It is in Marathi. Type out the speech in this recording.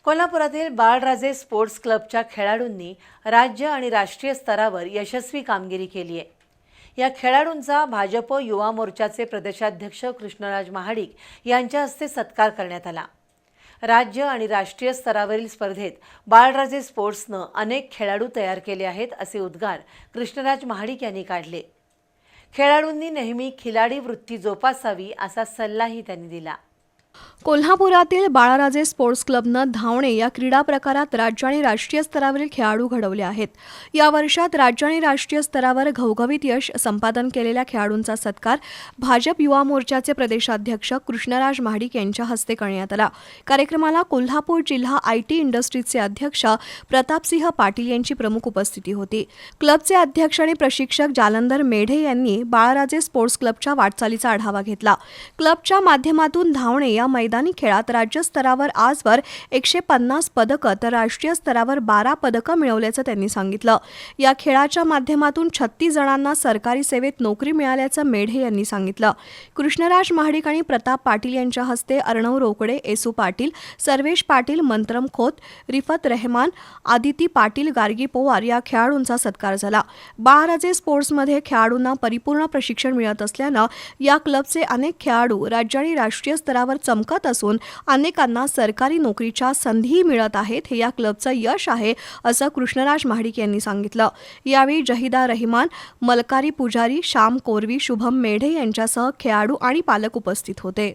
कोल्हापुरातील बाळराजे स्पोर्ट्स क्लबच्या खेळाडूंनी राज्य आणि राष्ट्रीय स्तरावर यशस्वी कामगिरी केली आहे। या खेळाडूंचा भाजप युवा मोर्चाचे प्रदेशाध्यक्ष कृष्णराज महाडिक यांच्या हस्ते सत्कार करण्यात आला। राज्य आणि राष्ट्रीय स्तरावरील स्पर्धेत बाळराजे स्पोर्ट्सनं अनेक खेळाडू तयार केले आहेत असे उद्गार कृष्णराज महाडिक यांनी काढले। खेळाडूंनी नेहमी खिलाडी वृत्ती जोपासावी असा सल्लाही त्यांनी दिला। कोल्हापुरातील बाळराजे स्पोर्ट्स क्लबनं धावणे या क्रीडा प्रकारात राज्य आणि राष्ट्रीय स्तरावरील खेळाडू घडवले आहेत। या वर्षात राज्य आणि राष्ट्रीय स्तरावर घवघवीत यश संपादन केलेल्या खेळाडूंचा सत्कार भाजप युवा मोर्चाचे प्रदेशाध्यक्ष कृष्णराज महाडिक यांच्या हस्ते करण्यात आला। कार्यक्रमाला कोल्हापूर जिल्हा IT इंडस्ट्रीजचे अध्यक्ष प्रतापसिंह पाटील यांची प्रमुख उपस्थिती होती। क्लबचे अध्यक्ष आणि प्रशिक्षक जालंधर मेढे यांनी बाळराजे स्पोर्ट्स क्लबच्या वाटचालीचा आढावा घेतला। क्लबच्या माध्यमातून धावणे या मैदानी खेळात राज्य स्तरावर आजवर 150 पदकं तर राष्ट्रीय स्तरावर 12 पदकं मिळवल्याचं त्यांनी सांगितलं। या खेळाच्या माध्यमातून 36 जणांना सरकारी सेवेत नोकरी मिळाल्याचं मेढे यांनी सांगितलं। कृष्णराज महाडिक आणि प्रताप पाटील यांच्या हस्ते अर्णव रोकडे, येसू पाटील, सर्वेश पाटील, मंत्रम खोत, रिफत रहमान, आदिती पाटील, गार्गी पोवार या खेळाडूंचा सत्कार झाला। बाळराजे स्पोर्ट्समध्ये खेळाडूंना परिपूर्ण प्रशिक्षण मिळत असल्यानं या क्लबचे अनेक खेळाडू राज्य आणि राष्ट्रीय स्तरावर चमकत असून अनेकांना सरकारी नोकरीच्या संधीही मिळत आहेत। हे या क्लबचं यश आहे असं कृष्णराज महाडिक यांनी सांगितलं। यावेळी जहिदा रहमान, मलकारी पुजारी, श्याम कोरवी, शुभम मेढे यांच्यासह खेळाडू आणि पालक उपस्थित होते।